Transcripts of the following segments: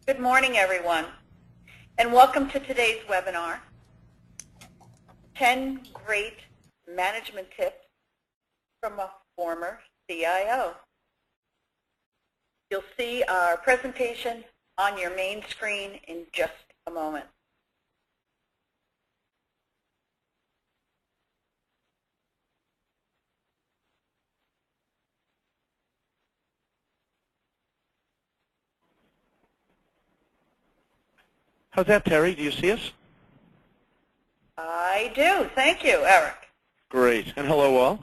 Good morning, everyone, and welcome to today's webinar, 10 Great Management Tips from a Former CIO. You'll see our presentation on your main screen in just a moment. How's that, Terry? Do you see us? I do. Thank you, Eric. Great. And hello, all.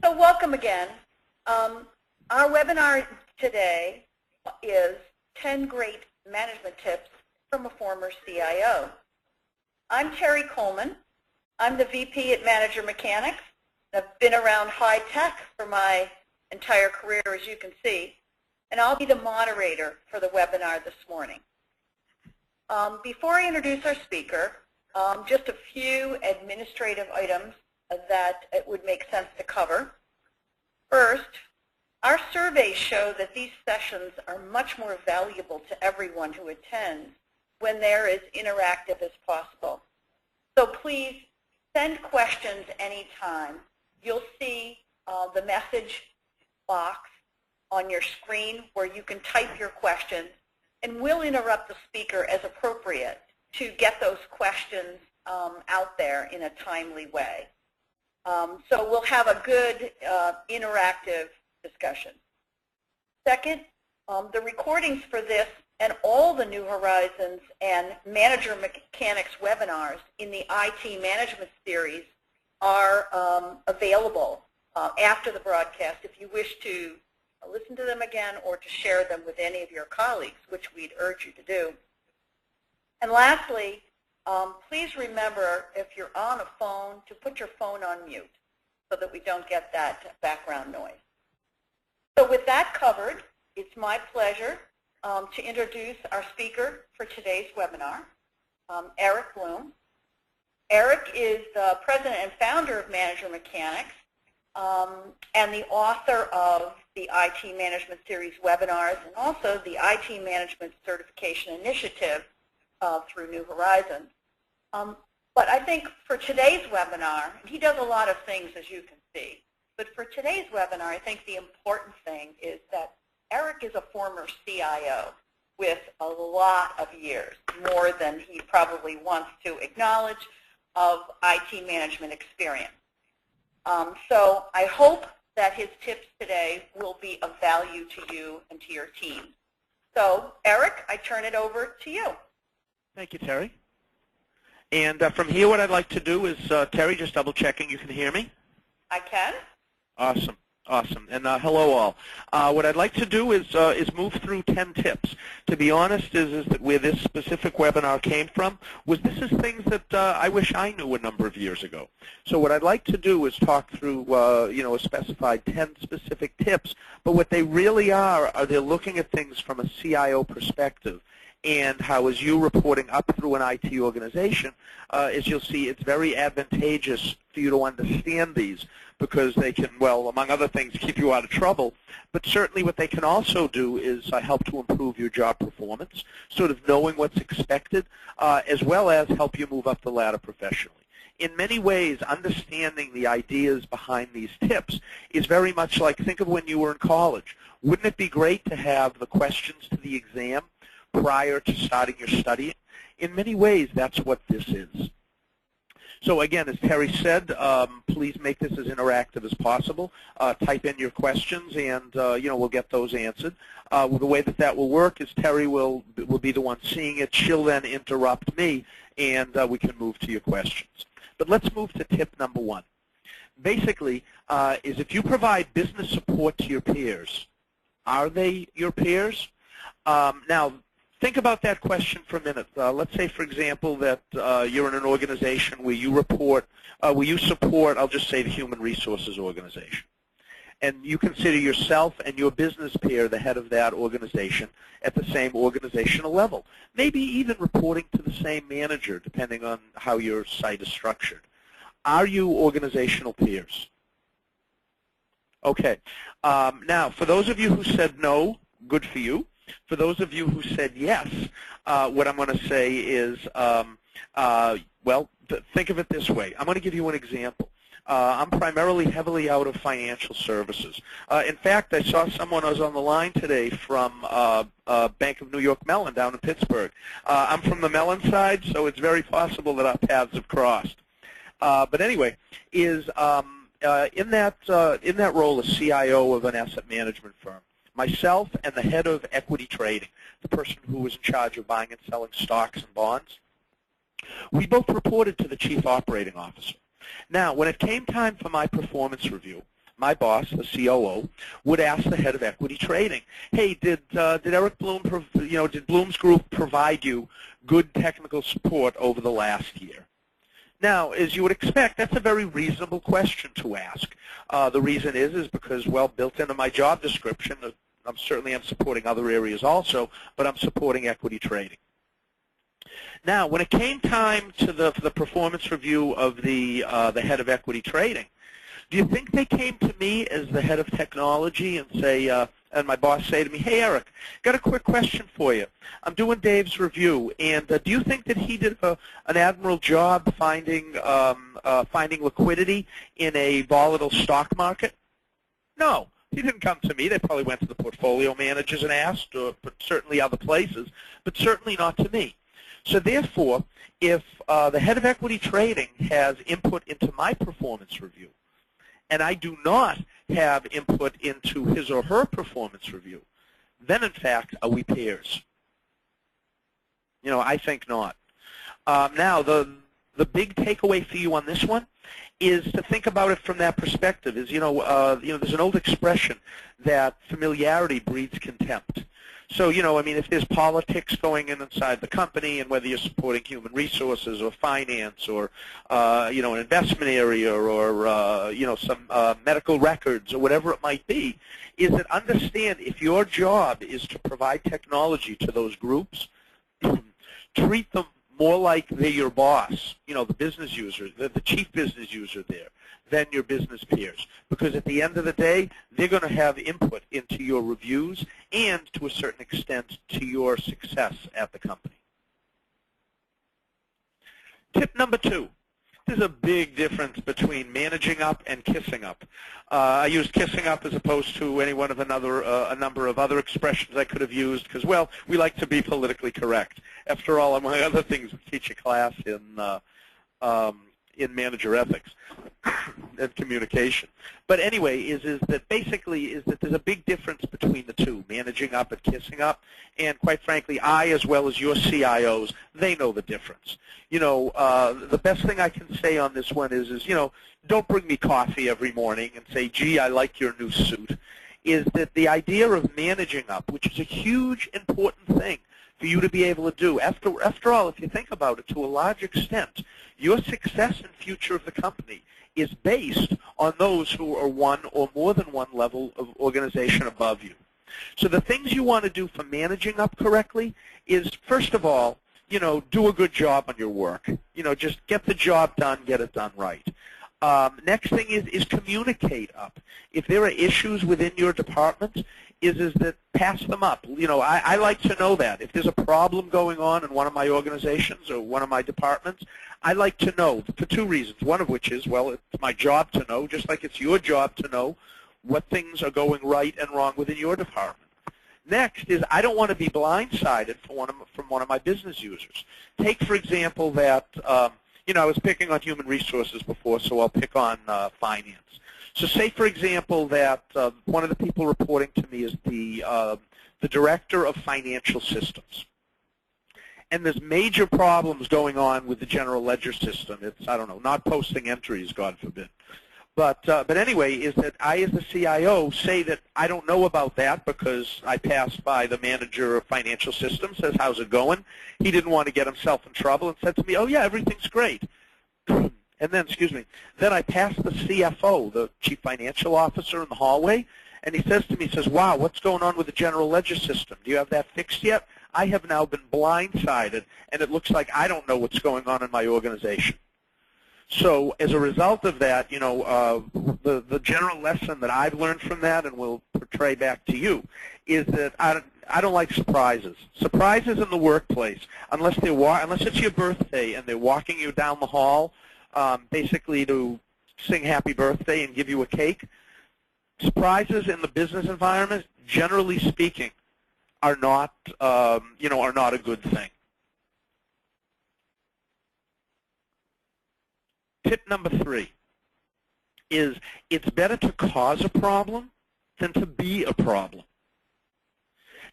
So welcome again. Our webinar today is 10 Great Management Tips from a Former CIO. I'm Terry Coleman. I'm the VP at Manager Mechanics. I've been around high tech for my entire career, as you can see, and I'll be the moderator for the webinar this morning. Before I introduce our speaker, just a few administrative items that it would make sense to cover. First, our surveys show that these sessions are much more valuable to everyone who attends when they're as interactive as possible. So please send questions anytime. You'll see the message box on your screen where you can type your questions, and we'll interrupt the speaker as appropriate to get those questions out there in a timely way. So we'll have a good interactive discussion. Second, the recordings for this and all the New Horizons and Manager Mechanics webinars in the IT Management Series are available after the broadcast if you wish to listen to them again or to share them with any of your colleagues, which we'd urge you to do. And lastly, please remember, if you're on a phone, to put your phone on mute so that we don't get that background noise. So with that covered, it's my pleasure to introduce our speaker for today's webinar, Eric Bloom. Eric is the president and founder of Manager Mechanics and the author of the IT Management Series webinars and also the IT Management Certification Initiative through New Horizons. But I think for today's webinar, and he does a lot of things, as you can see, but for today's webinar, I think the important thing is that Eric is a former CIO with a lot of years, more than he probably wants to acknowledge, of IT management experience. So I hope that his tips today will be of value to you and to your team. So, Eric, I turn it over to you. Thank you, Terry. And from here, what I'd like to do is, Terry, just double checking you can hear me. I can. Awesome. Awesome. And hello, all. What I'd like to do is move through 10 tips. To be honest, is that where this specific webinar came from was this is things that I wish I knew a number of years ago. So what I'd like to do is talk through, a specified 10 specific tips. But what they really are they're looking at things from a CIO perspective. And how, as you reporting up through an IT organization, as you'll see, it's very advantageous for you to understand these because they can, well, among other things, keep you out of trouble. But certainly what they can also do is help to improve your job performance, sort of knowing what's expected, as well as help you move up the ladder professionally. In many ways, understanding the ideas behind these tips is very much like, think of when you were in college. Wouldn't it be great to have the questions to the exam prior to starting your study? In many ways, that's what this is. So again, as Terry said, please make this as interactive as possible. Type in your questions, and we'll get those answered. The way that will work is Terry will be the one seeing it. She'll then interrupt me, and we can move to your questions. But let's move to tip number 1. Basically, is if you provide business support to your peers, are they your peers? Now, think about that question for a minute. Let's say, for example, that you're in an organization where you support, I'll just say, the human resources organization. And you consider yourself and your business peer the head of that organization at the same organizational level, maybe even reporting to the same manager, depending on how your site is structured. Are you organizational peers? Okay. Now, for those of you who said no, good for you. For those of you who said yes, what I'm going to say is, well, think of it this way. I'm going to give you an example. I'm primarily heavily out of financial services. In fact, I saw someone, I was on the line today from Bank of New York Mellon down in Pittsburgh. I'm from the Mellon side, so it's very possible that our paths have crossed. But anyway, in that role as CIO of an asset management firm, myself and the head of equity trading, the person who was in charge of buying and selling stocks and bonds, we both reported to the chief operating officer. Now, when it came time for my performance review, my boss, the COO, would ask the head of equity trading, "Hey, did Eric Bloom, did Bloom's group provide you good technical support over the last year?" Now, as you would expect, that's a very reasonable question to ask. The reason is because, well, built into my job description, I'm certainly supporting other areas also, but I'm supporting equity trading. Now, when it came time to the performance review of the head of equity trading, do you think they came to me as the head of technology and say, and my boss say to me, "Hey, Eric, got a quick question for you. I'm doing Dave's review, and do you think that he did an admirable job finding liquidity in a volatile stock market?" No. He didn't come to me. They probably went to the portfolio managers and asked, or certainly other places, but certainly not to me. So therefore, if the head of equity trading has input into my performance review, and I do not have input into his or her performance review, then in fact are we peers? I think not. Now, the big takeaway for you on this one is to think about it from that perspective. Is there's an old expression that familiarity breeds contempt. So, I mean, if there's politics going inside the company, and whether you're supporting human resources or finance or, an investment area or, some medical records or whatever it might be, is that understand if your job is to provide technology to those groups, treat them more like they're your boss, the business user, the chief business user there, than your business peers. Because at the end of the day, they're going to have input into your reviews and, to a certain extent, to your success at the company. Tip number 2. There's a big difference between managing up and kissing up. I used kissing up as opposed to any one of a number of other expressions I could have used because, well, we like to be politically correct. After all, among other things, we teach a class in manager ethics and communication. But anyway, is that there's a big difference between the two, managing up and kissing up. And quite frankly, I, as well as your CIOs, they know the difference. The best thing I can say on this one is don't bring me coffee every morning and say, "Gee, I like your new suit." Is that the idea of managing up, which is a huge, important thing for you to be able to do. After all, if you think about it, to a large extent, your success and future of the company is based on those who are one or more than one level of organization above you. So the things you want to do for managing up correctly is, first of all, do a good job on your work. Just get the job done, get it done right. Next thing is communicate up. If there are issues within your department, is that pass them up. I like to know that. If there's a problem going on in one of my organizations or one of my departments, I like to know for 2 reasons. One of which is, well, it's my job to know, just like it's your job to know what things are going right and wrong within your department. Next is I don't want to be blindsided from one of my business users. Take, for example, that, I was picking on human resources before, so I'll pick on finance. So say, for example, that one of the people reporting to me is the director of financial systems. And there's major problems going on with the general ledger system. It's, I don't know, not posting entries, God forbid. But anyway, is that I, as the CIO, say that I don't know about that because I passed by the manager of financial systems, says, "How's it going?" He didn't want to get himself in trouble and said to me, "Oh, yeah, everything's great." And then, then I passed the CFO, the Chief Financial Officer, in the hallway, and he says to me, "Wow, what's going on with the general ledger system? Do you have that fixed yet?" I have now been blindsided, and it looks like I don't know what's going on in my organization. So as a result of that, the general lesson that I've learned from that and will portray back to you is that I don't like surprises. Surprises in the workplace, unless it's your birthday and they're walking you down the hall, basically to sing happy birthday and give you a cake. Surprises in the business environment, generally speaking, are not are not a good thing. Tip number 3 is it's better to cause a problem than to be a problem.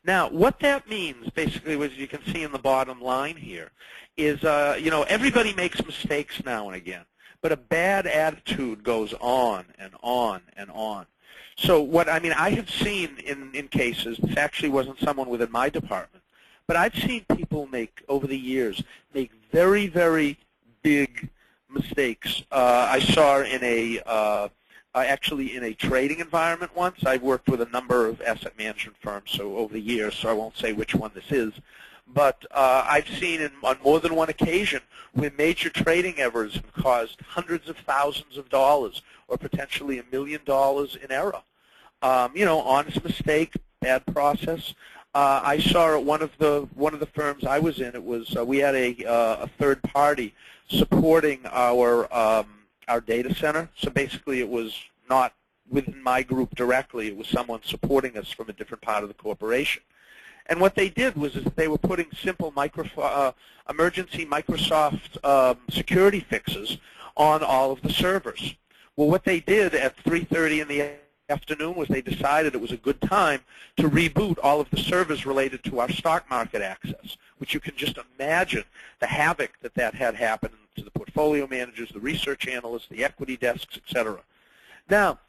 Now, what that means, basically, as you can see in the bottom line here, is everybody makes mistakes now and again, but a bad attitude goes on and on and on. So I have seen in cases, this actually wasn't someone within my department, but I've seen people over the years, make very, very big mistakes. I saw actually in a trading environment once. I've worked with a number of asset management firms over the years, so I won't say which one this is. But I've seen on more than one occasion where major trading errors have caused hundreds of thousands of dollars or potentially $1 million in error. Honest mistake, bad process. I saw at one of the firms I was in. It was we had a third party supporting our data center. So basically, it was not within my group directly. It was someone supporting us from a different part of the corporation. And what they did was they were putting simple emergency Microsoft security fixes on all of the servers. Well, what they did at 3:30 in the afternoon was they decided it was a good time to reboot all of the servers related to our stock market access, which you can just imagine the havoc that had happened to the portfolio managers, the research analysts, the equity desks, etc. Now,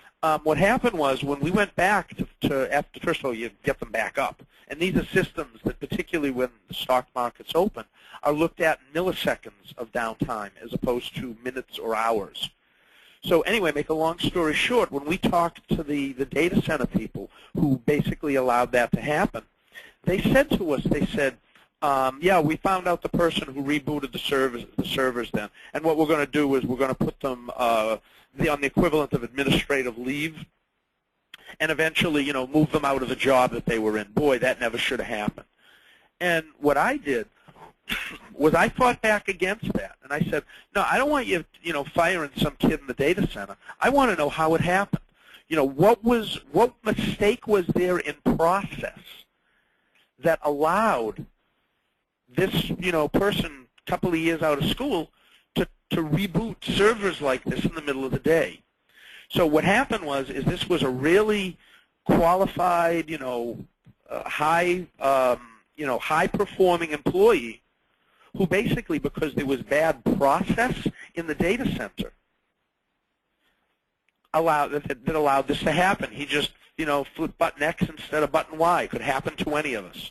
what happened was when we went back after, first of all, you get them back up. And these are systems that, particularly when the stock market's open, are looked at in milliseconds of downtime as opposed to minutes or hours. So anyway, make a long story short, when we talked to the data center people who basically allowed that to happen, they said to us, yeah, we found out the person who rebooted the servers then, and what we're going to do is we're going to put them on the equivalent of administrative leave and eventually, move them out of the job that they were in. Boy, that never should have happened. And what I did was I fought back against that. And I said, no, I don't want you, firing some kid in the data center. I want to know how it happened. What mistake was there in process that allowed this, person a couple of years out of school to reboot servers like this in the middle of the day? So what happened was this was a really qualified, high-performing employee who basically, because there was bad process in the data center, allowed this to happen. He just, flipped button X instead of button Y. It could happen to any of us.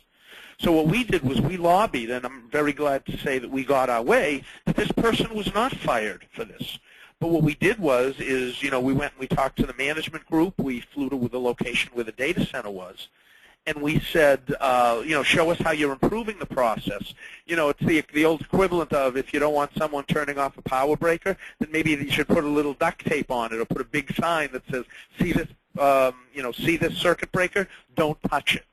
So what we did was we lobbied, and I'm very glad to say that we got our way, that this person was not fired for this. But what we did was we went and we talked to the management group. We flew to the location where the data center was. And we said, show us how you're improving the process. It's the old equivalent of if you don't want someone turning off a power breaker, then maybe you should put a little duct tape on it or put a big sign that says, see this circuit breaker? Don't touch it.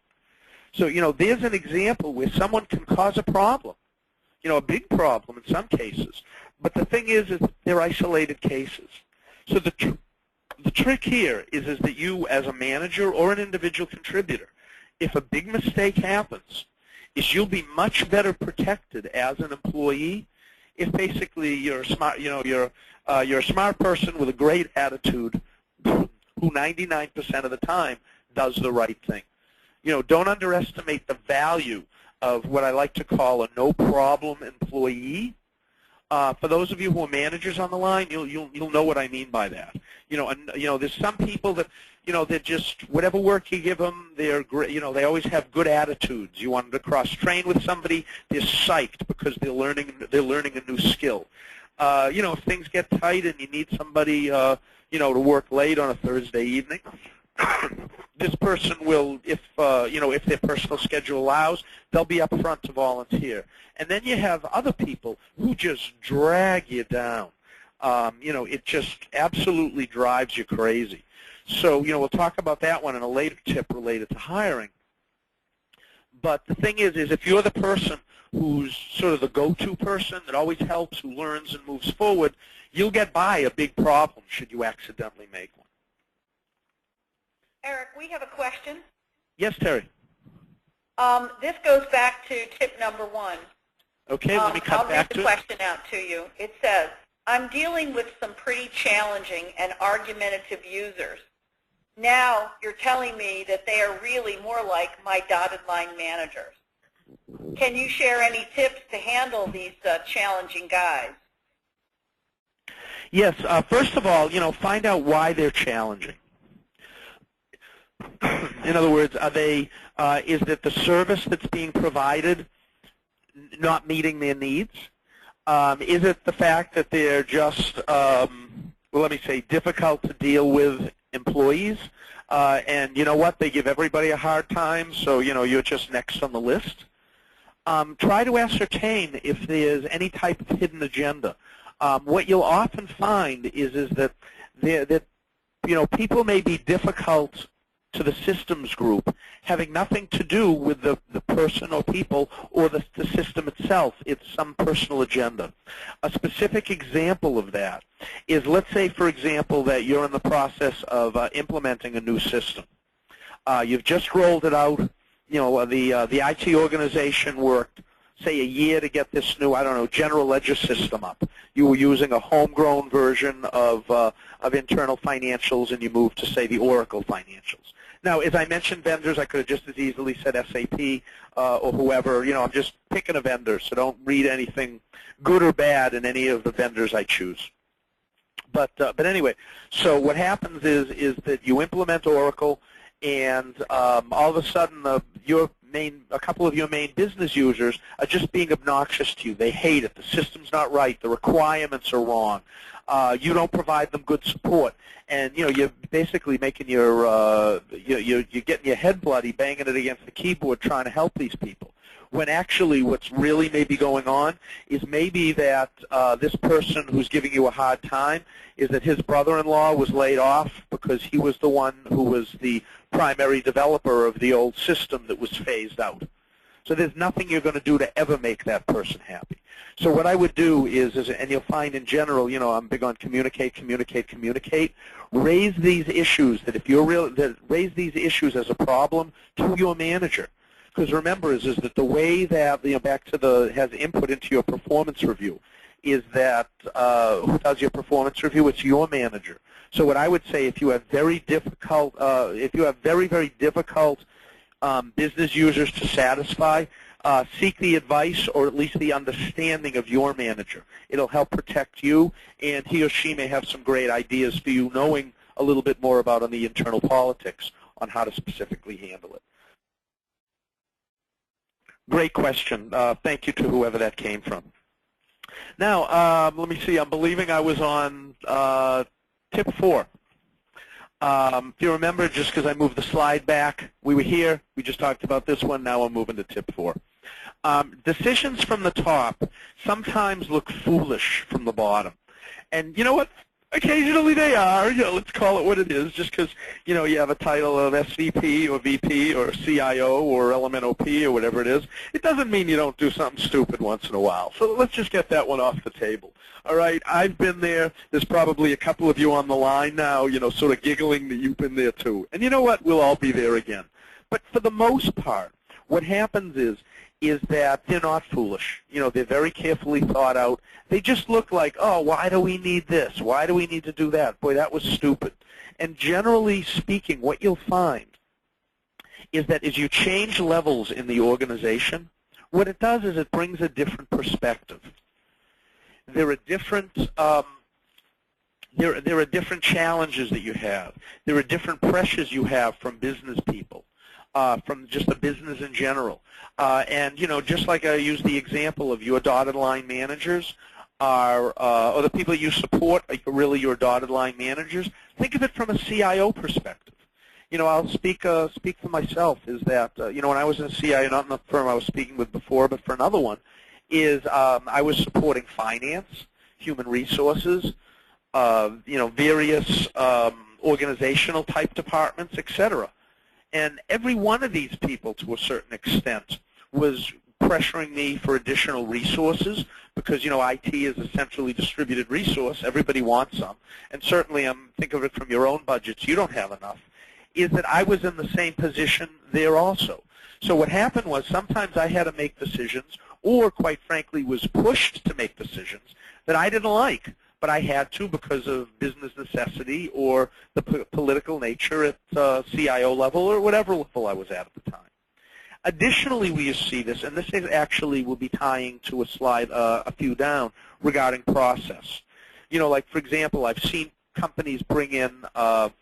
So, there's an example where someone can cause a problem, a big problem in some cases. But the thing is they're isolated cases. So the trick here is that you, as a manager or an individual contributor, if a big mistake happens, you'll be much better protected as an employee if basically you're smart. You're a smart person with a great attitude who 99% of the time does the right thing. Don't underestimate the value of what I like to call a no-problem employee. For those of you who are managers on the line, you'll know what I mean by that. There's some people that, they're just whatever work you give them, they're great. They always have good attitudes. You want them to cross-train with somebody, they're psyched because they're learning a new skill. If things get tight and you need somebody, to work late on a Thursday evening, this person will, if their personal schedule allows, they'll be up front to volunteer. And then you have other people who just drag you down. It just absolutely drives you crazy. So, we'll talk about that one in a later tip related to hiring. But the thing is if you're the person who's sort of the go-to person that always helps, who learns and moves forward, you'll get by a big problem should you accidentally make one. Eric, we have a question. Yes, Terry. This goes back to tip number 1. Okay, let me cut back to it. I'll read the question out to you. It says, I'm dealing with some pretty challenging and argumentative users. Now you're telling me that they are really more like my dotted line managers. Can you share any tips to handle these challenging guys? Yes, first of all, find out why they're challenging. In other words, is it the service that's being provided not meeting their needs? Is it the fact that they're just, let me say, difficult to deal with employees? And you know what? They give everybody a hard time, so you're just next on the list. Try to ascertain if there's any type of hidden agenda. What you'll often find is that people may be difficult to the systems group, having nothing to do with the person or people or the system itself. It's some personal agenda. A specific example of that is, let's say, for example, that you're in the process of implementing a new system. You've just rolled it out. The IT organization worked, say, a year to get this new, general ledger system up. You were using a homegrown version of internal financials, and you moved to, say, the Oracle financials. Now, as I mentioned vendors, I could have just as easily said SAP or whoever. I'm just picking a vendor, so don't read anything good or bad in any of the vendors I choose. But anyway, so what happens is that you implement Oracle, and all of a sudden a couple of your main business users are just being obnoxious to you. They hate it. The system's not right. The requirements are wrong. You don't provide them good support, and you're basically making you're getting your head bloody, banging it against the keyboard, trying to help these people. When actually, what's really maybe going on is maybe that this person who's giving you a hard time is that his brother-in-law was laid off because he was the one who was the primary developer of the old system that was phased out. So there's nothing you're going to do to ever make that person happy. So what I would do is and you'll find in general, I'm big on communicate. Raise these issues raise these issues as a problem to your manager. Because remember is that the way that, back to has input into your performance review is that who does your performance review? It's your manager. So what I would say, if you have very difficult, very difficult business users to satisfy, seek the advice or at least the understanding of your manager. It'll help protect you, and he or she may have some great ideas for you, knowing a little bit more about on the internal politics on how to specifically handle it. Great question. Thank you to whoever that came from. Now, let me see. I'm believing I was on tip 4. If you remember, just because I moved the slide back, we were here. We just talked about this one. Now I'm moving to tip 4. Decisions from the top sometimes look foolish from the bottom. And you know what? Occasionally they are. Let's call it what it is. Just because you have a title of SVP or VP or CIO or LMNOP or whatever it is, it doesn't mean you don't do something stupid once in a while. So let's just get that one off the table. All right, I've been there. There's probably a couple of you on the line now, sort of giggling that you've been there too. And you know what? We'll all be there again. But for the most part, what happens is that they're not foolish. They're very carefully thought out. They just look like, oh, why do we need this? Why do we need to do that? Boy, that was stupid. And generally speaking, what you'll find is that as you change levels in the organization, what it does is it brings a different perspective. There are different there are different challenges that you have. There are different pressures you have from business people, from just the business in general. And just like I used the example of your dotted line managers or the people that you support are really your dotted line managers. Think of it from a CIO perspective. I'll speak for myself. Is that when I was in a CIO, not in the firm I was speaking with before, but for another one, is I was supporting finance, human resources, various organizational type departments, etc. And every one of these people, to a certain extent, was pressuring me for additional resources because, IT is a centrally distributed resource. Everybody wants some. And certainly, think of it from your own budgets, you don't have enough, is that I was in the same position there also. So what happened was sometimes I had to make decisions or, quite frankly, was pushed to make decisions that I didn't like, but I had to because of business necessity or the political nature at CIO level or whatever level I was at the time. Additionally, we see this, and this actually will be tying to a slide a few down regarding process. Like, for example, I've seen companies bring in, at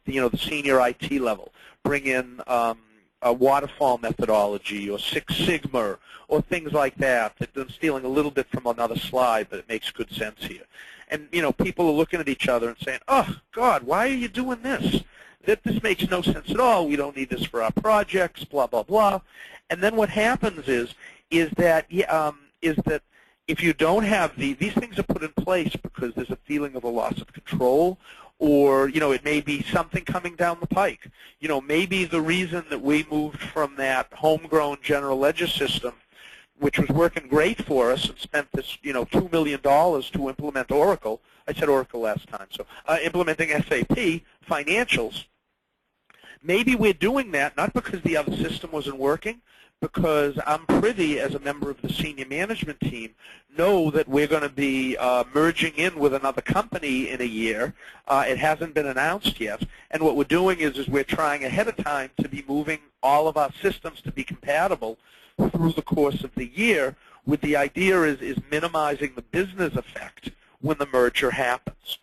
the senior IT level, bring in a waterfall methodology or Six Sigma or things like that. I'm stealing a little bit from another slide, but it makes good sense here. And, people are looking at each other and saying, oh, God, why are you doing this? This makes no sense at all. We don't need this for our projects, blah, blah, blah. And then what happens is that if you don't have these things are put in place because there's a feeling of a loss of control, or, it may be something coming down the pike. Maybe the reason that we moved from that homegrown general ledger system, which was working great for us, and spent this, $2 million to implement Oracle. I said Oracle last time, so implementing SAP financials. Maybe we're doing that not because the other system wasn't working, because I'm privy as a member of the senior management team, know that we're going to be merging in with another company in a year. It hasn't been announced yet. And what we're doing is we're trying ahead of time to be moving all of our systems to be compatible through the course of the year, with the idea is minimizing the business effect when the merger happens.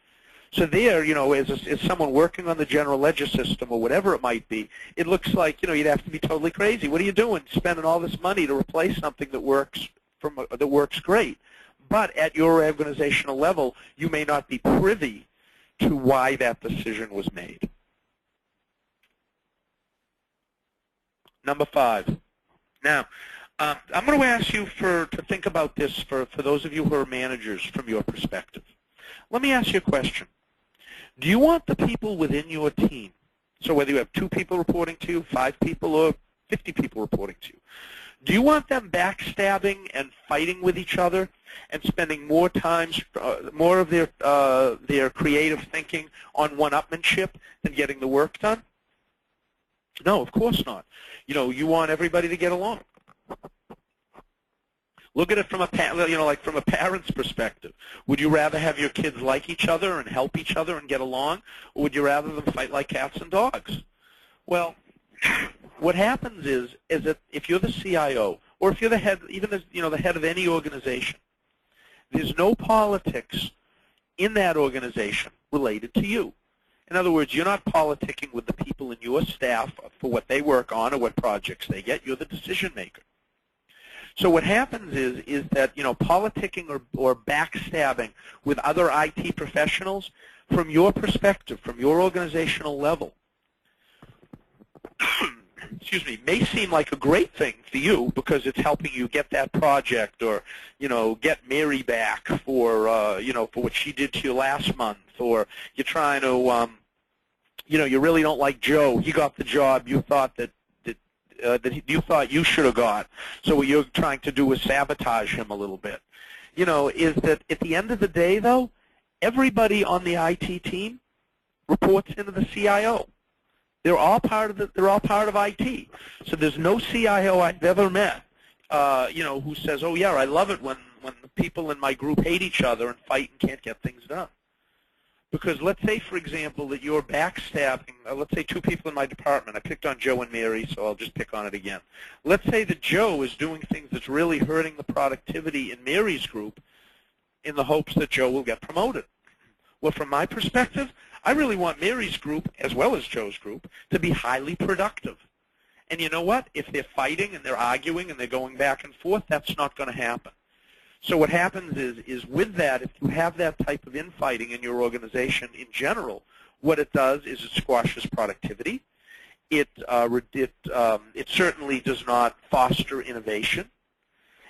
So there, as someone working on the general ledger system or whatever it might be, it looks like, you'd have to be totally crazy. What are you doing, spending all this money to replace something that works great? But at your organizational level, you may not be privy to why that decision was made. Number 5. Now, I'm going to ask you to think about this for those of you who are managers from your perspective. Let me ask you a question. Do you want the people within your team, so whether you have 2 people reporting to you, 5 people, or 50 people reporting to you, do you want them backstabbing and fighting with each other and spending more of their creative thinking on one-upmanship than getting the work done? No, of course not. You want everybody to get along. Look at it from from a parent's perspective. Would you rather have your kids like each other and help each other and get along, or would you rather them fight like cats and dogs? Well, what happens is that if you're the CIO, or if you're the head, even the head of any organization, there's no politics in that organization related to you. In other words, you're not politicking with the people in your staff for what they work on or what projects they get. You're the decision maker. So what happens is that, politicking or backstabbing with other IT professionals, from your perspective, from your organizational level, excuse me, may seem like a great thing for you because it's helping you get that project, or, get Mary back for, for what she did to you last month, or you're trying to, you really don't like Joe. He got the job you thought that you thought you should have got. So what you're trying to do is sabotage him a little bit. Is that at the end of the day, though, everybody on the IT team reports into the CIO. They're all part of IT. So there's no CIO I've ever met, who says, "Oh yeah, I love it when the people in my group hate each other and fight and can't get things done." Because let's say, for example, that you're backstabbing, let's say 2 people in my department. I picked on Joe and Mary, so I'll just pick on it again. Let's say that Joe is doing things that's really hurting the productivity in Mary's group in the hopes that Joe will get promoted. Well, from my perspective, I really want Mary's group, as well as Joe's group, to be highly productive. And you know what? If they're fighting and they're arguing and they're going back and forth, that's not going to happen. So what happens is with that, if you have that type of infighting in your organization in general, what it does is it squashes productivity. It certainly does not foster innovation.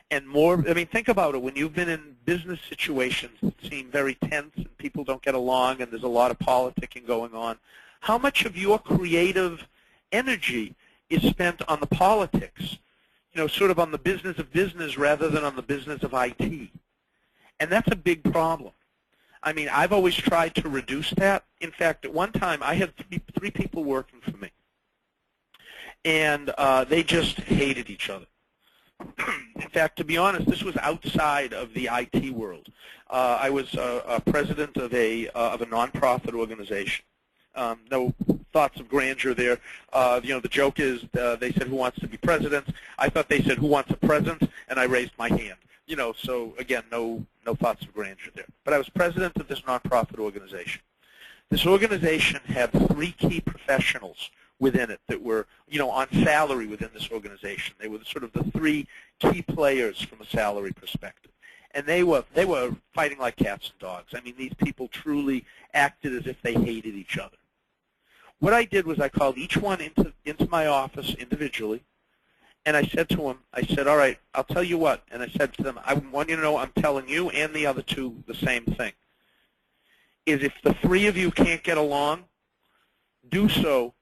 And think about it. When you've been in business situations that seem very tense and people don't get along and there's a lot of politicking going on, how much of your creative energy is spent on the politics, sort of on the business of business rather than on the business of IT. And that's a big problem. I mean, I've always tried to reduce that. In fact, at one time, I had three people working for me. And they just hated each other. In fact, to be honest, this was outside of the IT world. I was a president of a nonprofit organization. No thoughts of grandeur there. The joke is they said, "Who wants to be president?" I thought they said, "Who wants a present?" And I raised my hand. So again, no thoughts of grandeur there. But I was president of this nonprofit organization. This organization had 3 key professionals within it that were, on salary within this organization. They were sort of the 3 key players from a salary perspective. And they were fighting like cats and dogs. I mean, these people truly acted as if they hated each other. What I did was I called each one into my office individually, and I said to them, all right, I'll tell you what. And I said to them, I want you to know I'm telling you and the other 2 the same thing, is if the 3 of you can't get along, do so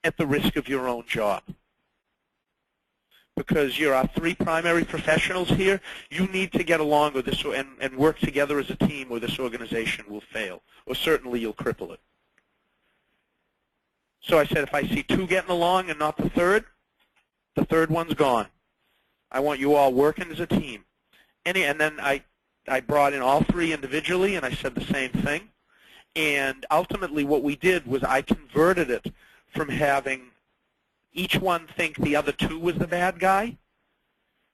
at the risk of your own job. Because you're our 3 primary professionals here, you need to get along with this and work together as a team, or this organization will fail, or certainly you'll cripple it. So I said, if I see 2 getting along and not the third one's gone. I want you all working as a team. And then I brought in all 3 individually, and I said the same thing. And ultimately what we did was I converted it from having each one think the other 2 was the bad guy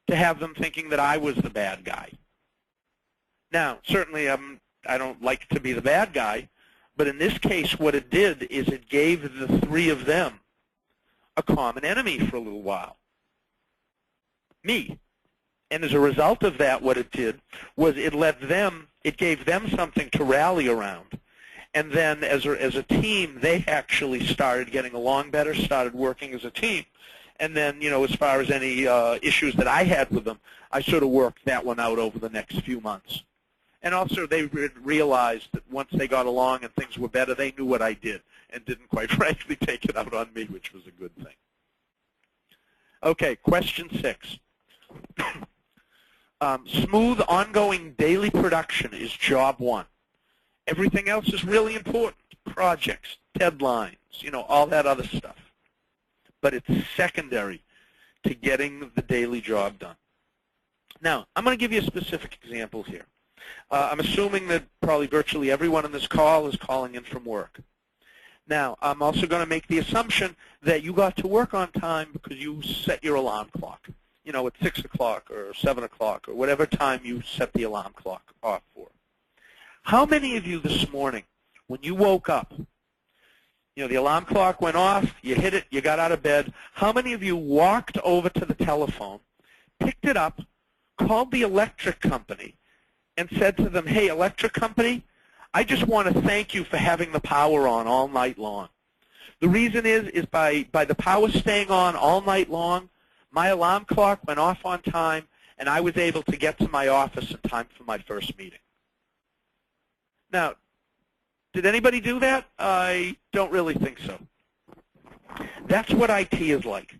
to have them thinking that I was the bad guy. Now, certainly I don't like to be the bad guy, but in this case what it did is it gave the 3 of them a common enemy for a little while, me. And as a result of that, what it did was it gave them something to rally around. And then as a team, they actually started getting along better, started working as a team. And then, as far as any issues that I had with them, I sort of worked that one out over the next few months. And also they realized that once they got along and things were better, they knew what I did and didn't, quite frankly, take it out on me, which was a good thing. Okay, question 6. Smooth, ongoing daily production is job 1. Everything else is really important, projects, deadlines, all that other stuff. But it's secondary to getting the daily job done. Now, I'm going to give you a specific example here. I'm assuming that probably virtually everyone on this call is calling in from work. Now, I'm also going to make the assumption that you got to work on time because you set your alarm clock, at 6 o'clock or 7 o'clock or whatever time you set the alarm clock off for. How many of you this morning, when you woke up, the alarm clock went off, you hit it, you got out of bed, how many of you walked over to the telephone, picked it up, called the electric company, and said to them, hey, electric company, I just want to thank you for having the power on all night long. The reason is by the power staying on all night long, my alarm clock went off on time, and I was able to get to my office in time for my first meeting. Now, did anybody do that? I don't really think so. That's what IT is like.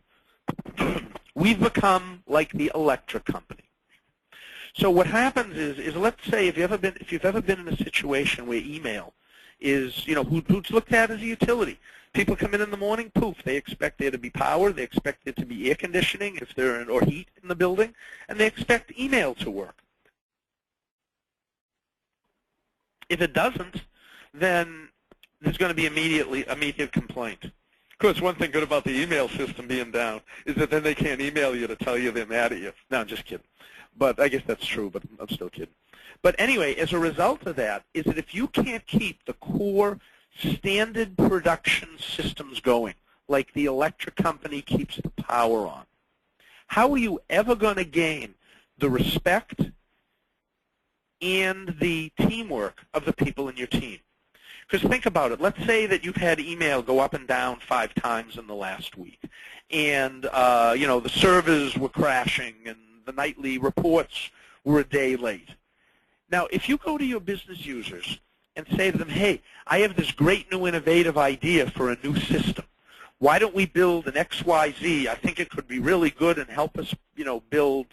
We've become like the electric company. So what happens is let's say if you've ever been in a situation where email is, who's looked at as a utility. People come in the morning, poof, they expect there to be power, they expect there to be air conditioning if they're or heat in the building, and they expect email to work. If it doesn't, then there's going to be immediate complaint. Of course, one thing good about the email system being down is that then they can't email you to tell you they're mad at you. No, I'm just kidding. But I guess that's true, but I'm still kidding. But anyway, as a result of that, is that if you can't keep the core standard production systems going, like the electric company keeps the power on, how are you ever going to gain the respect and the teamwork of the people in your team? Because think about it. Let's say that you've had email go up and down 5 times in the last week, and the servers were crashing, and the nightly reports were a day late. Now, if you go to your business users and say to them, hey, I have this great new innovative idea for a new system. Why don't we build an XYZ? I think it could be really good and help us, build,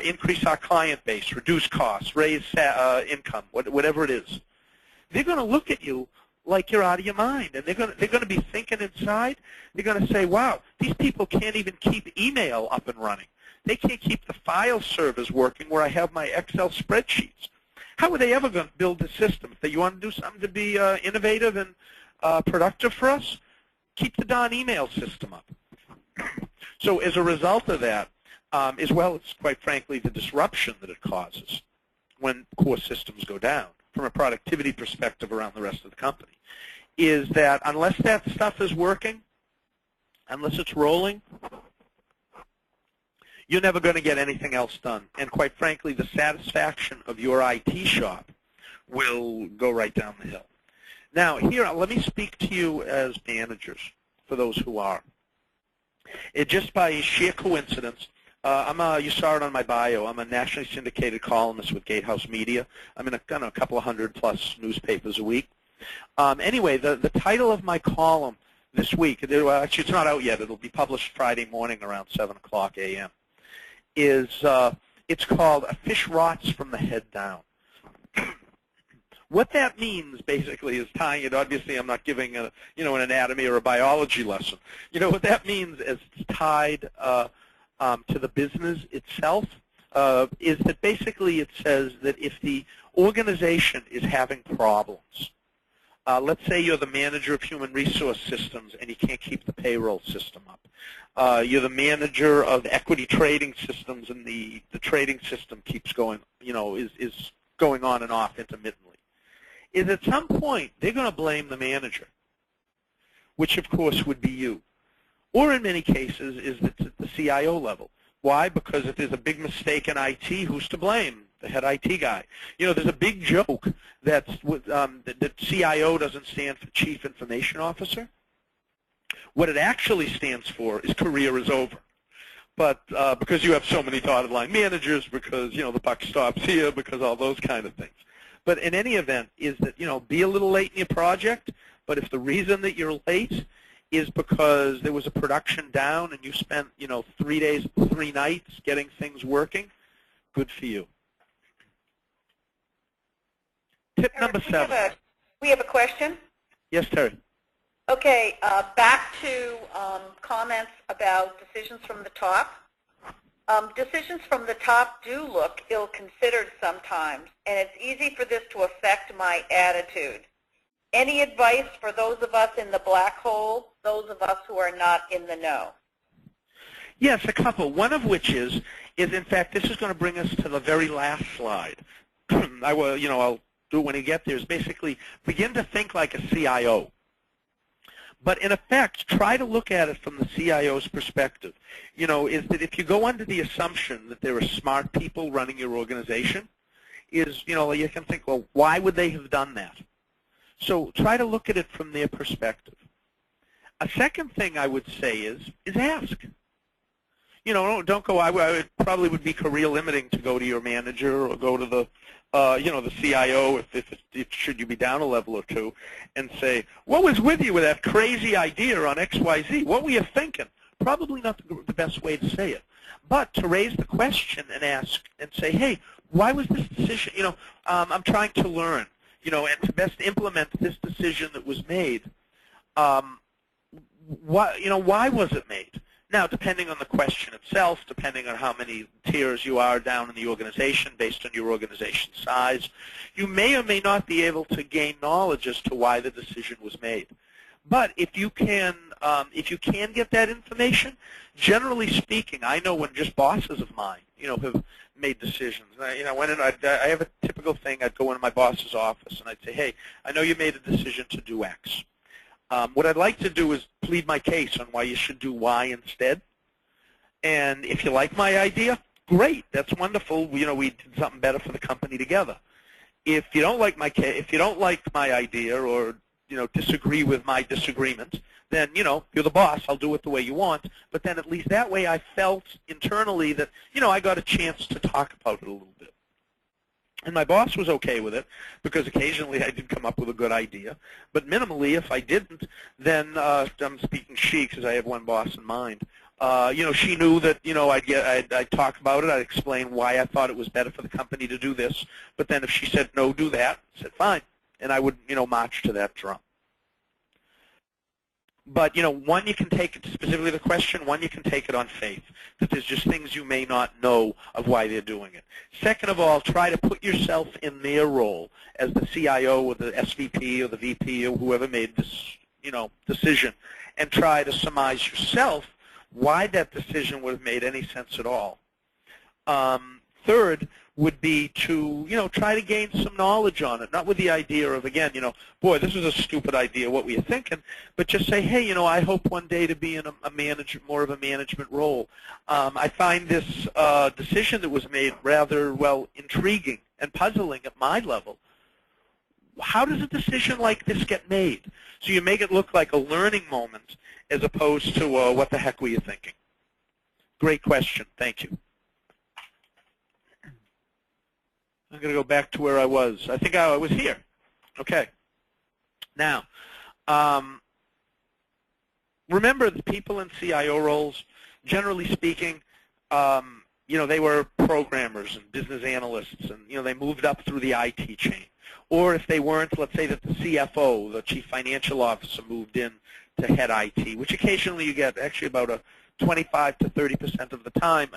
increase our client base, reduce costs, raise income, whatever it is. They're going to look at you like you're out of your mind, and they're going to be thinking inside. They're going to say, "Wow, these people can't even keep email up and running. They can't keep the file servers working where I have my Excel spreadsheets. How are they ever going to build a system? If you want to do something to be innovative and productive for us, keep the darn email system up." So as a result of that, as well as, quite frankly, the disruption that it causes when core systems go down from a productivity perspective around the rest of the company, is that unless that stuff is working, unless it's rolling, you're never going to get anything else done. And quite frankly, the satisfaction of your IT shop will go right down the hill. Now, here, let me speak to you as managers, for those who are. Just by sheer coincidence, you saw it on my bio, I'm a nationally syndicated columnist with Gatehouse Media. I'm in a couple of 100-plus newspapers a week. Anyway, the title of my column this week, actually it's not out yet, it'll be published Friday morning around 7 o'clock a.m., is it's called "A Fish Rots from the Head Down." What that means, basically, is tying it. Obviously, I'm not giving an anatomy or a biology lesson. What that means is it's tied to the business itself. Is that basically it says that if the organization is having problems, let's say you're the manager of human resource systems and you can't keep the payroll system up. You're the manager of equity trading systems and the trading system keeps going, is going on and off intermittently. Is at some point they're going to blame the manager, which of course would be you. Or in many cases is at the CIO level. Why? Because if there's a big mistake in IT, who's to blame? The head IT guy. There's a big joke that CIO doesn't stand for Chief Information Officer. What it actually stands for is career is over. But because you have so many dotted line managers, because the buck stops here, because all those kind of things. But in any event, is that be a little late in your project. But if the reason that you're late is because there was a production down and you spent 3 days, 3 nights getting things working, good for you. Tip number 7. We have a question. Yes, Terry. Okay, back to comments about decisions from the top. Decisions from the top do look ill-considered sometimes, and it's easy for this to affect my attitude. Any advice for those of us in the black hole, those of us who are not in the know? Yes, a couple. One of which is in fact, this is going to bring us to the very last slide. I'll do it when you get there, is basically begin to think like a CIO. But in effect, try to look at it from the CIO's perspective. Is that if you go under the assumption that there are smart people running your organization, you can think, well, why would they have done that? So try to look at it from their perspective. A second thing I would say is ask. Don't go. I probably would be career limiting to go to your manager or go to the the CIO if should you be down a level or two, and say, what was with you with that crazy idea on XYZ? What were you thinking? Probably not the best way to say it, but to raise the question and ask and say, hey, why was this decision? I'm trying to learn. And to best implement this decision that was made. Why was it made? Now, depending on the question itself, depending on how many tiers you are down in the organization, based on your organization size, you may or may not be able to gain knowledge as to why the decision was made. But if you can get that information, generally speaking, I know when just bosses of mine, have made decisions. I have a typical thing. I'd go into my boss's office and I'd say, hey, I know you made a decision to do X. What I'd like to do is plead my case on why you should do Y instead. And if you like my idea, great. That's wonderful. We did something better for the company together. If you don't like my idea or disagree with my disagreement, then you're the boss. I'll do it the way you want. But then at least that way I felt internally that I got a chance to talk about it a little bit. And my boss was okay with it because occasionally I did come up with a good idea. But minimally, if I didn't, then I'm speaking she because I have one boss in mind. She knew that, I'd talk about it. I'd explain why I thought it was better for the company to do this. But then if she said, no, do that, I said, fine. And I would, march to that drum. But, one, you can take it, specifically the question, one, you can take it on faith, that there's just things you may not know of why they're doing it. Second of all, try to put yourself in their role as the CIO or the SVP or the VP or whoever made this, decision, and try to surmise yourself why that decision would have made any sense at all. Third would be to, try to gain some knowledge on it, not with the idea of, again, boy, this is a stupid idea, what were you thinking? But just say, hey, I hope one day to be in more of a management role. I find this decision that was made rather, intriguing and puzzling at my level. How does a decision like this get made? So you make it look like a learning moment as opposed to what the heck were you thinking? Great question. Thank you. I'm going to go back to where I was. I think I was here. Okay. Now, remember the people in CIO roles, generally speaking, they were programmers and business analysts, and, they moved up through the IT chain. Or if they weren't, let's say that the CFO, the Chief Financial Officer, moved in to head IT, which occasionally you get actually about a 25 to 30% of the time,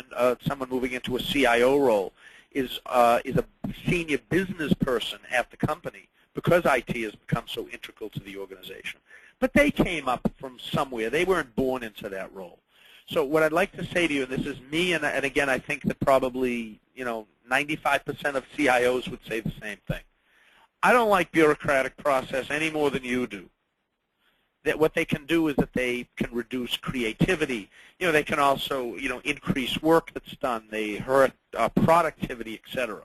someone moving into a CIO role is a senior business person at the company because IT has become so integral to the organization. But they came up from somewhere. They weren't born into that role. So what I'd like to say to you, and this is me, and again, I think that probably 95% of CIOs would say the same thing. I don't like bureaucratic process any more than you do. That what they can do is that they can reduce creativity. They can also, increase work that's done. They hurt productivity, etc.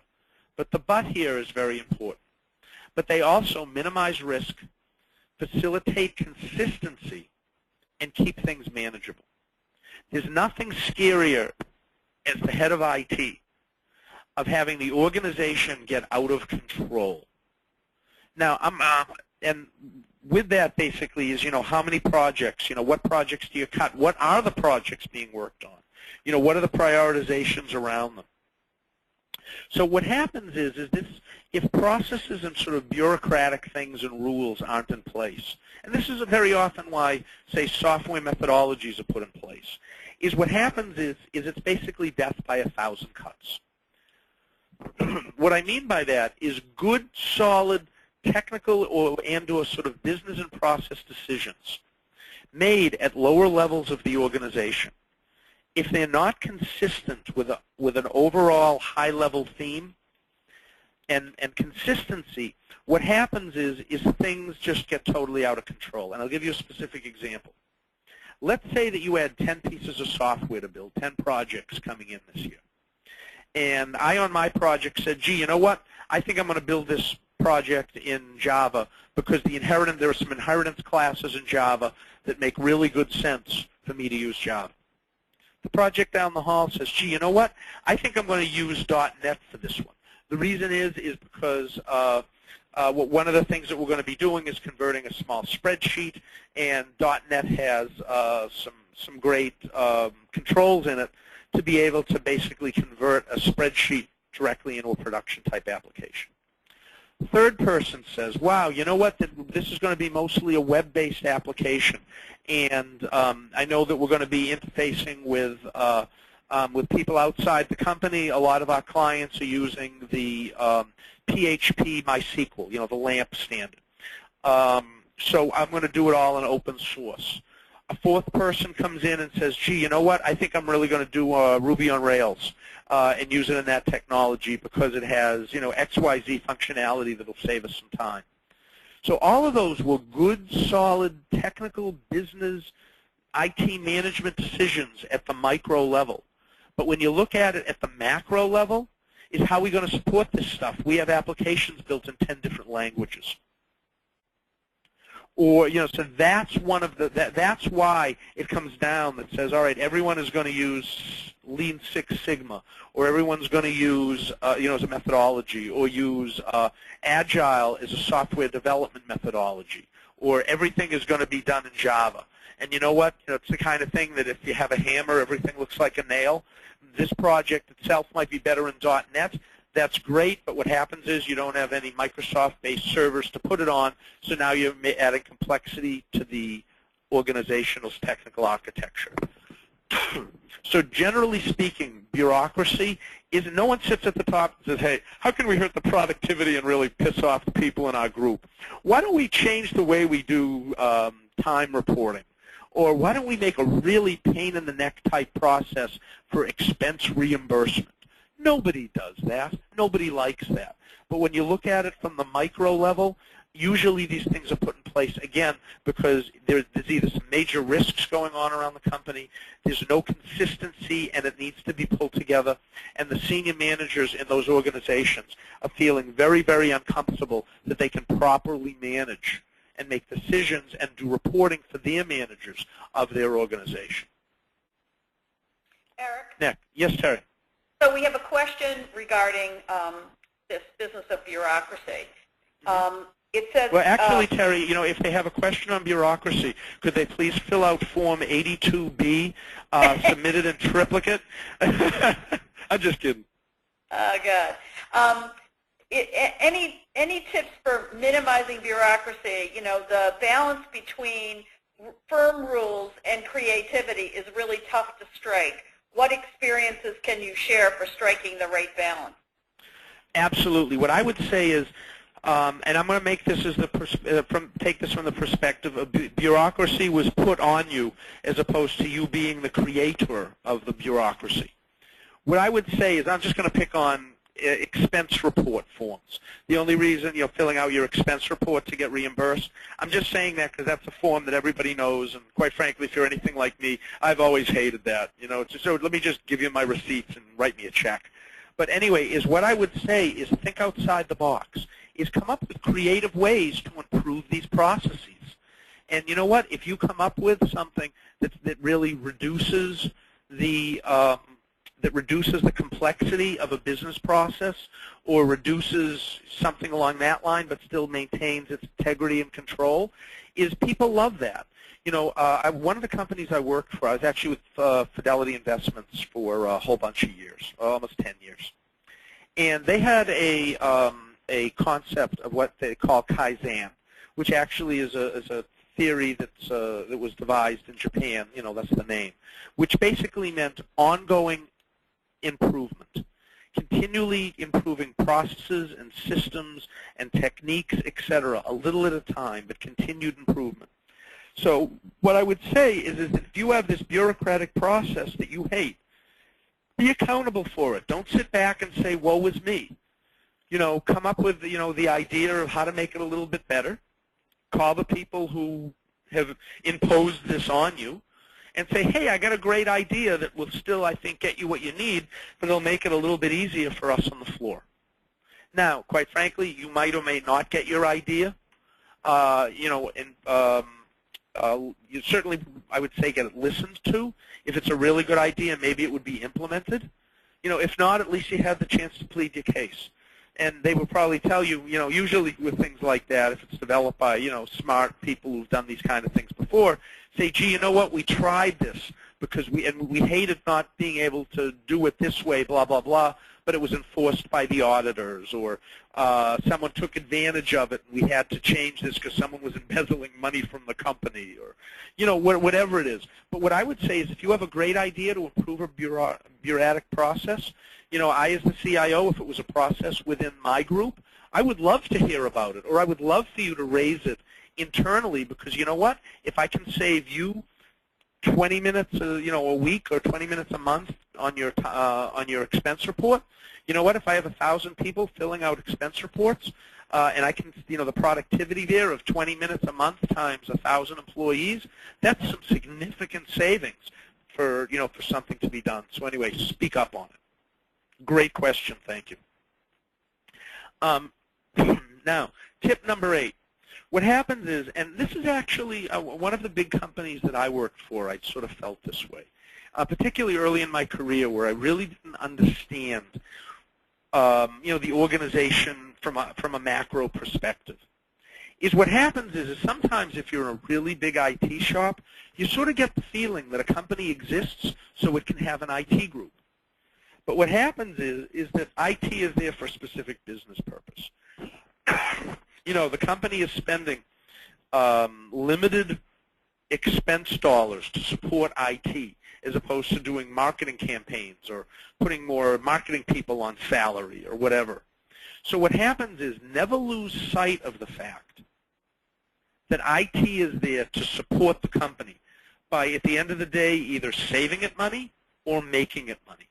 But the but here is very important. But they also minimize risk, facilitate consistency, and keep things manageable. There's nothing scarier as the head of IT of having the organization get out of control. Now, and with that basically is, how many projects, what projects do you cut? What are the projects being worked on? What are the prioritizations around them? So what happens is this, if processes and sort of bureaucratic things and rules aren't in place, and this is very often why, say, software methodologies are put in place, is what happens is it's basically death by 1,000 cuts. What I mean by that is good, solid, technical or sort of business and process decisions made at lower levels of the organization, if they're not consistent with an overall high-level theme and consistency, what happens is things just get totally out of control. And I'll give you a specific example. Let's say that you had 10 pieces of software to build, 10 projects coming in this year. And I, on my project, said, gee, you know what? I think I'm going to build this project in Java because there are some inheritance classes in Java that make really good sense for me to use Java. The project down the hall says, gee, you know what? I think I'm going to use .NET for this one. The reason is because one of the things that we're going to be doing is converting a small spreadsheet, and .NET has some great controls in it to be able to basically convert a spreadsheet directly into a production-type application. Third person says, wow, you know what, this is going to be mostly a web-based application, and I know that we're going to be interfacing with people outside the company. A lot of our clients are using the PHP MySQL, the LAMP standard. So I'm going to do it all in open source. A fourth person comes in and says, gee, you know what, I think I'm really going to do Ruby on Rails and use it in that technology because it has, XYZ functionality that will save us some time. So all of those were good, solid, technical, business, IT management decisions at the micro level. But when you look at it at the macro level, is how are we going to support this stuff? We have applications built in 10 different languages. Or, so that's one of the, that's why it comes down that says, all right, everyone is going to use Lean Six Sigma, or everyone's going to use, as a methodology, or use Agile as a software development methodology, or everything is going to be done in Java. And you know what? It's the kind of thing that if you have a hammer, everything looks like a nail. This project itself might be better in .NET. That's great, but what happens is you don't have any Microsoft-based servers to put it on, so now you're adding complexity to the organization's technical architecture. So generally speaking, bureaucracy is no one sits at the top and says, hey, how can we hurt the productivity and really piss off the people in our group? Why don't we change the way we do time reporting? Or why don't we make a really pain-in-the-neck type process for expense reimbursement? Nobody does that. Nobody likes that. But when you look at it from the micro level, usually these things are put in place, again, because there's either some major risks going on around the company, there's no consistency, and it needs to be pulled together, and the senior managers in those organizations are feeling very, very uncomfortable that they can properly manage and make decisions and do reporting for their managers of their organization. Eric? Nick. Yes, Terry. So we have a question regarding this business of bureaucracy. It says, well, actually, Terry, if they have a question on bureaucracy, could they please fill out Form 82B, submitted in triplicate? I'm just kidding. Oh, God. Any tips for minimizing bureaucracy? The balance between firm rules and creativity is really tough to strike. What experiences can you share for striking the right balance? Absolutely. What I would say is, and I'm going to make this as take this from the perspective of bureaucracy was put on you as opposed to you being the creator of the bureaucracy. What I would say is I'm just going to pick on expense report forms. The only reason you're filling out your expense report to get reimbursed, I'm just saying that because that's a form that everybody knows, and quite frankly, if you're anything like me, I've always hated that. So let me just give you my receipts and write me a check. But anyway, is what I would say is think outside the box, is come up with creative ways to improve these processes. And you know what? If you come up with something that really reduces the complexity of a business process, or reduces something along that line but still maintains its integrity and control, is people love that. One of the companies I worked for, I was actually with Fidelity Investments for a whole bunch of years, almost 10 years. And they had a concept of what they call Kaizen, which actually is a theory that was devised in Japan, that's the name, which basically meant ongoing improvement, continually improving processes and systems and techniques, etc., a little at a time, but continued improvement. So what I would say is that if you have this bureaucratic process that you hate, be accountable for it. Don't sit back and say, woe is me. Come up with, the idea of how to make it a little bit better. Call the people who have imposed this on you and say, hey, I got a great idea that will still, I think, get you what you need, but it'll make it a little bit easier for us on the floor. Now, quite frankly, you might or may not get your idea. You certainly, I would say, get it listened to. If it's a really good idea, maybe it would be implemented. If not, at least you have the chance to plead your case. And they will probably tell you, usually with things like that, if it's developed by, smart people who've done these kind of things before, say, gee, you know what, we tried this because we hated not being able to do it this way, blah, blah, blah, but it was enforced by the auditors, or someone took advantage of it and we had to change this because someone was embezzling money from the company, or, whatever it is. But what I would say is if you have a great idea to improve a bureaucratic process, I, as the CIO, if it was a process within my group, I would love to hear about it, or I would love for you to raise it internally, because you know what? If I can save you 20 minutes, a week, or 20 minutes a month on your expense report, you know what? If I have 1,000 people filling out expense reports, and I can, the productivity there of 20 minutes a month times 1,000 employees, that's some significant savings for, for something to be done. So anyway, speak up on it. Great question. Thank you. Now, tip number 8. What happens is, and this is actually one of the big companies that I worked for, I sort of felt this way, particularly early in my career where I really didn't understand the organization from a macro perspective. Is what happens is sometimes if you're in a really big IT shop, you sort of get the feeling that a company exists so it can have an IT group. But what happens is that IT is there for a specific business purpose. The company is spending limited expense dollars to support IT as opposed to doing marketing campaigns or putting more marketing people on salary or whatever. So what happens is never lose sight of the fact that IT is there to support the company by, at the end of the day, either saving it money or making it money.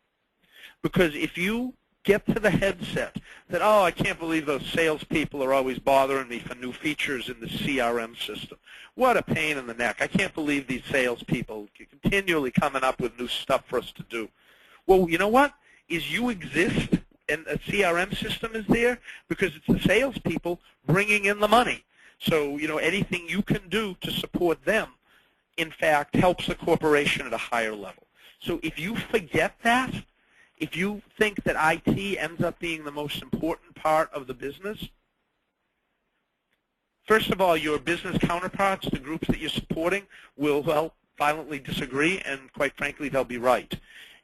Because if you get to the headset that, oh, I can't believe those salespeople are always bothering me for new features in the CRM system. What a pain in the neck. I can't believe these salespeople are continually coming up with new stuff for us to do. Well, you know what? Is you exist and a CRM system is there because it's the salespeople bringing in the money. So, anything you can do to support them, in fact, helps the corporation at a higher level. So if you forget that, if you think that IT ends up being the most important part of the business, first of all, your business counterparts, the groups that you're supporting, will violently disagree, and quite frankly, they'll be right.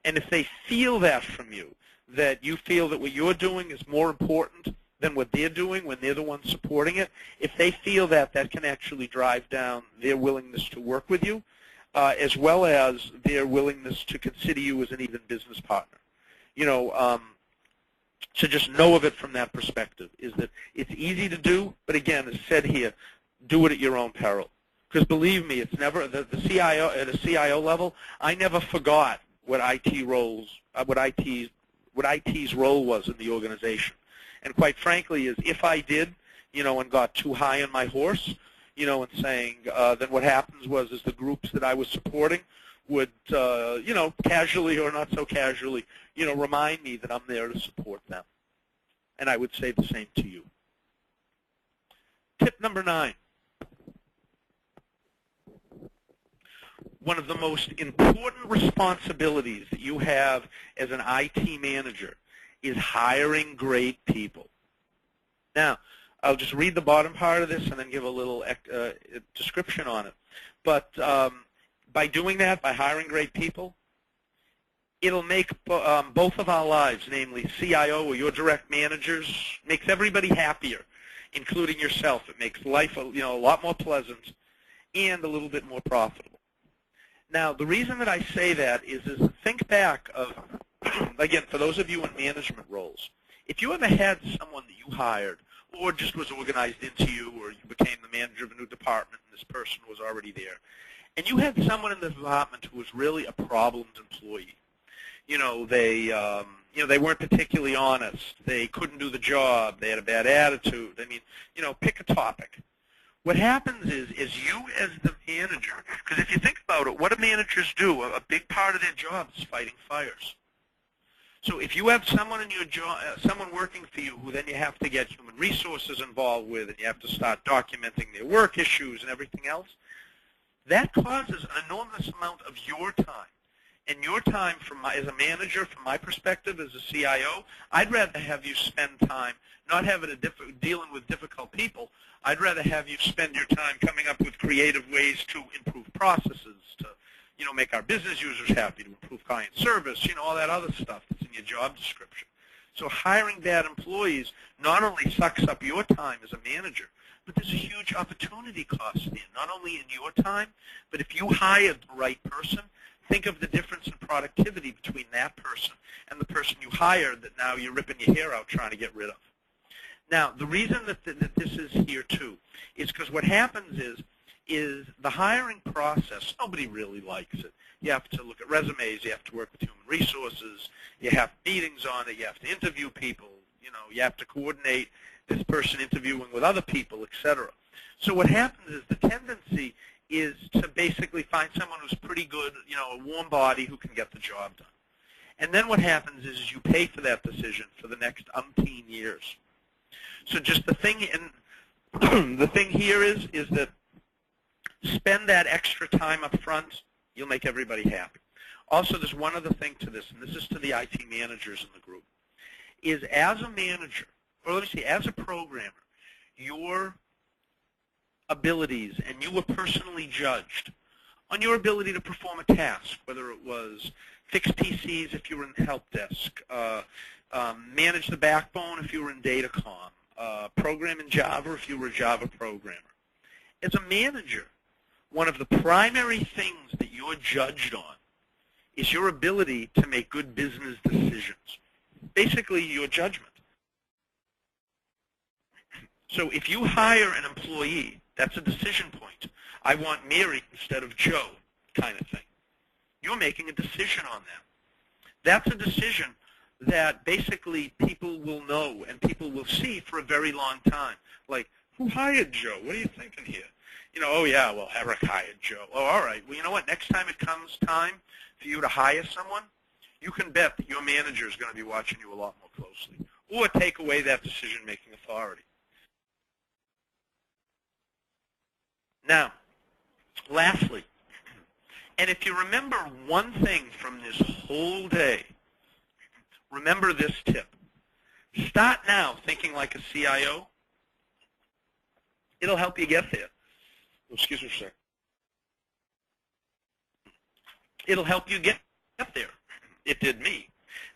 And if they feel that from you, that you feel that what you're doing is more important than what they're doing when they're the ones supporting it, if they feel that, that can actually drive down their willingness to work with you, as well as their willingness to consider you as an even business partner. So just know of it from that perspective, is that it's easy to do, but again, as said here, do it at your own peril. Because believe me, it's never, the CIO, at a CIO level, I never forgot what IT's role was in the organization. And quite frankly, is if I did, and got too high on my horse, and saying, then what happens was is the groups that I was supporting would, casually or not so casually, remind me that I'm there to support them. And I would say the same to you. Tip number 9. One of the most important responsibilities that you have as an IT manager is hiring great people. Now, I'll just read the bottom part of this and then give a little description on it. But by doing that, by hiring great people, it'll make both of our lives, namely CIO or your direct managers, makes everybody happier, including yourself. It makes life a lot more pleasant and a little bit more profitable. Now, the reason that I say that is think back of, again, for those of you in management roles, if you ever had someone that you hired or just was organized into you, or you became the manager of a new department and this person was already there, and you had someone in the department who was really a problemed employee. They weren't particularly honest. They couldn't do the job. They had a bad attitude. I mean, pick a topic. What happens is you as the manager, because if you think about it, what do managers do? A big part of their job is fighting fires. So if you have someone in your job, someone working for you who then you have to get human resources involved with, and you have to start documenting their work issues and everything else, that causes an enormous amount of your time. And your time as a manager, from my perspective as a CIO, I'd rather have you spend time not dealing with difficult people. I'd rather have you spend your time coming up with creative ways to improve processes, to make our business users happy, to improve client service, all that other stuff that's in your job description. So hiring bad employees not only sucks up your time as a manager, but there's a huge opportunity cost there, not only in your time, but if you hire the right person, think of the difference in productivity between that person and the person you hired that now you're ripping your hair out trying to get rid of. Now, the reason that this is here too is because what happens is the hiring process, nobody really likes it. You have to look at resumes, you have to work with human resources, you have meetings on it, you have to interview people, you have to coordinate this person interviewing with other people, etc. So what happens is the tendency is to basically find someone who's pretty good, a warm body who can get the job done. And then what happens is you pay for that decision for the next umpteen years. So just the thing, and The thing here is that spend that extra time up front. You'll make everybody happy. Also, there's one other thing to this, and this is to the IT managers in the group, is as a manager, or let me say, as a programmer, your abilities, and you were personally judged on your ability to perform a task, whether it was fix PCs if you were in the help desk, manage the backbone if you were in Datacom, program in Java if you were a Java programmer. As a manager, one of the primary things that you're judged on is your ability to make good business decisions. Basically, your judgment. So if you hire an employee, that's a decision point. I want Mary instead of Joe, kind of thing. You're making a decision on that. That's a decision that basically people will know and people will see for a very long time. Like, who hired Joe? What are you thinking here? You know, oh yeah, well, Eric hired Joe. Oh, all right. Well, you know what? Next time it comes time for you to hire someone, you can bet that your manager is going to be watching you a lot more closely, or take away that decision-making authority. Now, lastly, and if you remember one thing from this whole day, remember this tip. Start now thinking like a CIO. It'll help you get there. Excuse me, sir. It'll help you get there. It did me.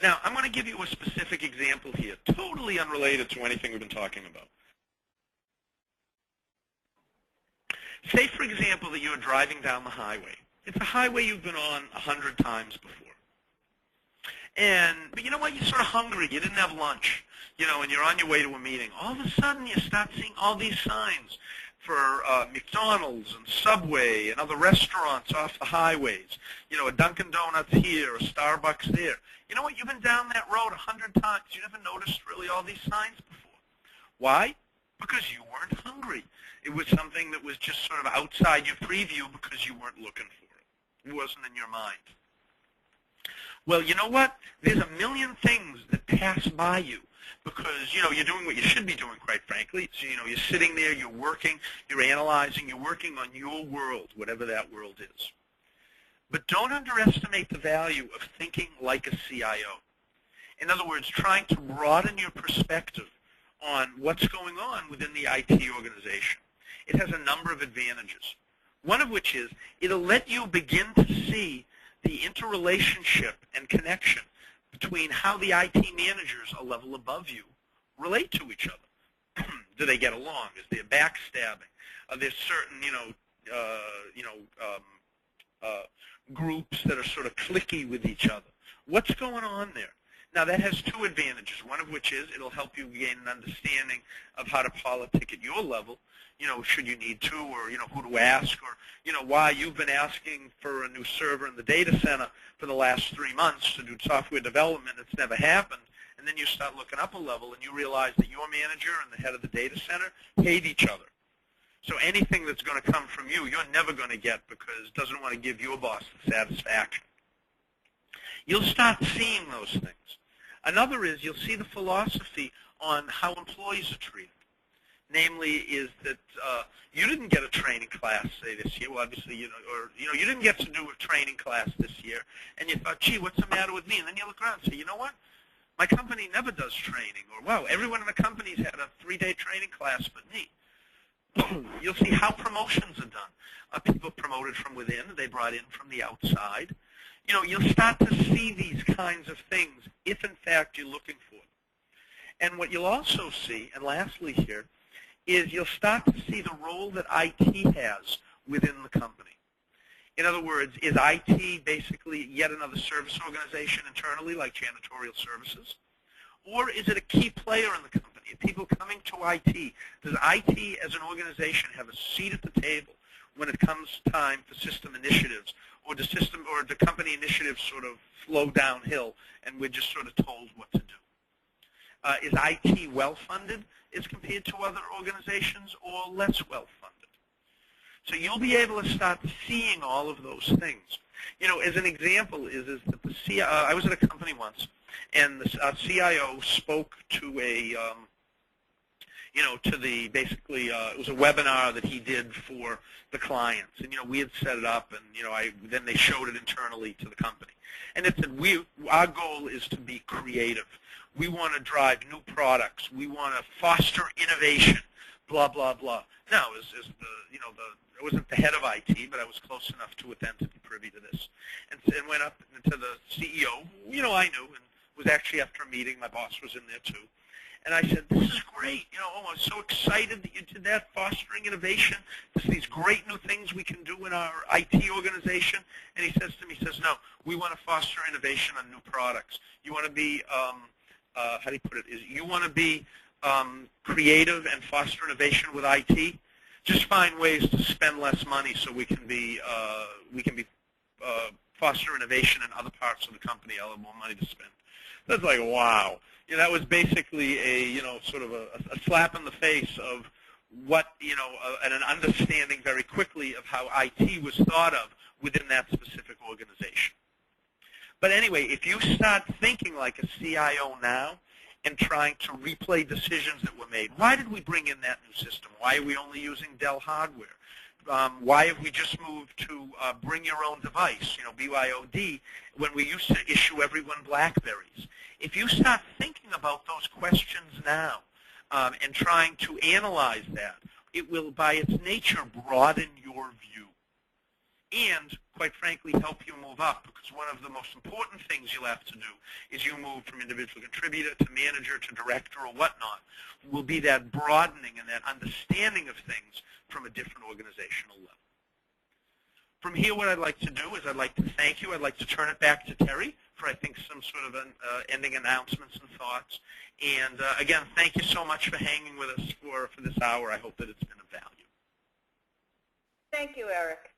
Now, I'm going to give you a specific example here, totally unrelated to anything we've been talking about. Say, for example, that you're driving down the highway. It's a highway you've been on 100 times before. But you know what? You're sort of hungry. You didn't have lunch, and you're on your way to a meeting. All of a sudden, you start seeing all these signs for McDonald's and Subway and other restaurants off the highways. A Dunkin' Donuts here, a Starbucks there. You know what? You've been down that road 100 times. You never noticed really all these signs before. Why? Because you weren't hungry. It was something that was just sort of outside your preview because you weren't looking for it. It wasn't in your mind. Well, you know what? There's a million things that pass by you because, you're doing what you should be doing, quite frankly. So, you're sitting there, you're working, you're analyzing, you're working on your world, whatever that world is. But don't underestimate the value of thinking like a CIO. In other words, trying to broaden your perspective on what's going on within the IT organization. It has a number of advantages. One of which is it'll let you begin to see the interrelationship and connection between how the IT managers a level above you relate to each other. Do they get along? Is there backstabbing? Are there certain, groups that are sort of cliquey with each other? What's going on there? Now, that has two advantages, one of which is it'll help you gain an understanding of how to politic at your level, should you need to, or, who to ask, or, why you've been asking for a new server in the data center for the last 3 months to do software development. It's never happened. And then you start looking up a level and you realize that your manager and the head of the data center hate each other. So anything that's going to come from you, you're never going to get because it doesn't want to give your boss the satisfaction. You'll start seeing those things. Another is you'll see the philosophy on how employees are treated. Namely, is that you didn't get a training class, say, this year. Well, obviously, you didn't get to do a training class this year, and you thought, gee, what's the matter with me? And then you look around and say, you know what? My company never does training. Or, wow, everyone in the company's had a 3-day training class but me. You'll see how promotions are done. People promoted from within, they brought in from the outside. You'll start to see these kinds of things if, in fact, you're looking for them. And what you'll also see, and lastly here, is you'll start to see the role that IT has within the company. In other words, is IT basically yet another service organization internally, like janitorial services? Or is it a key player in the company? Are people coming to IT? Does IT as an organization have a seat at the table when it comes time for system initiatives? Or does the company initiatives sort of flow downhill and we're just sort of told what to do? Is IT well-funded as compared to other organizations or less well-funded? So you'll be able to start seeing all of those things. As an example is that the CIO, I was at a company once, and the CIO spoke to to the basically it was a webinar that he did for the clients, and we had set it up, and then they showed it internally to the company, and it said our goal is to be creative. We want to drive new products. We want to foster innovation. Blah blah blah. Now, I wasn't the head of IT, but I was close enough to it then to be privy to this, and went up to the CEO, who I knew, and was actually after a meeting. My boss was in there too. And I said, this is great. I'm so excited that you did that, fostering innovation. There's these great new things we can do in our IT organization. And he says to me, no, we want to foster innovation on new products. You want to be, how do you put it? You want to be creative and foster innovation with IT? Just find ways to spend less money so we can be foster innovation in other parts of the company. I'll have more money to spend. That's like, wow. That was basically a, sort of a slap in the face of what, and an understanding very quickly of how IT was thought of within that specific organization. But anyway, if you start thinking like a CIO now and trying to replay decisions that were made, why did we bring in that new system? Why are we only using Dell hardware? Why have we just moved to bring your own device, BYOD, when we used to issue everyone BlackBerries? If you start thinking about those questions now and trying to analyze that, it will, by its nature, broaden your view and, quite frankly, help you move up, because one of the most important things you'll have to do is you move from individual contributor to manager to director or whatnot, will be that broadening and that understanding of things from a different organizational level. From here, what I'd like to do is I'd like to thank you. I'd like to turn it back to Terry for, I think, some sort of ending announcements and thoughts. And, again, thank you so much for hanging with us for this hour. I hope that it's been of value. Thank you, Eric.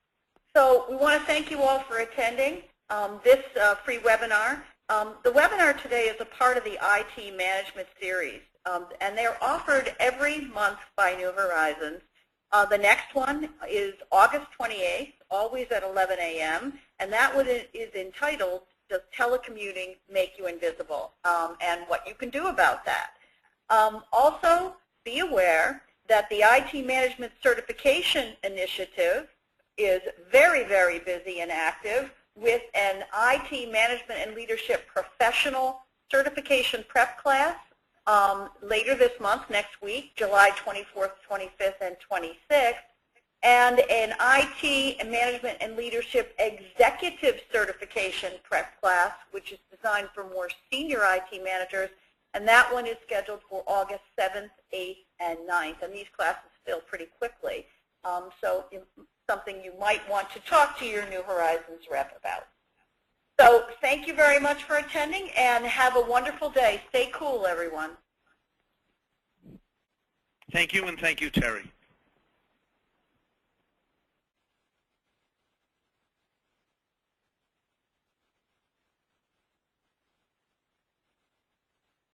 So we want to thank you all for attending this free webinar. The webinar today is a part of the IT management series, and they're offered every month by New Horizons. The next one is August 28th, always at 11 a.m., and that one is entitled, Does Telecommuting Make You Invisible? And what you can do about that. Also, be aware that the IT Management Certification Initiative is very, very busy and active with an IT Management and Leadership Professional Certification Prep class later this month, next week, July 24th, 25th, and 26th, and an IT Management and Leadership Executive Certification Prep class, which is designed for more senior IT managers, and that one is scheduled for August 7th, 8th, and 9th, and these classes fill pretty quickly. So something you might want to talk to your New Horizons rep about. So thank you very much for attending, and have a wonderful day. Stay cool, everyone. Thank you, and thank you, Terry.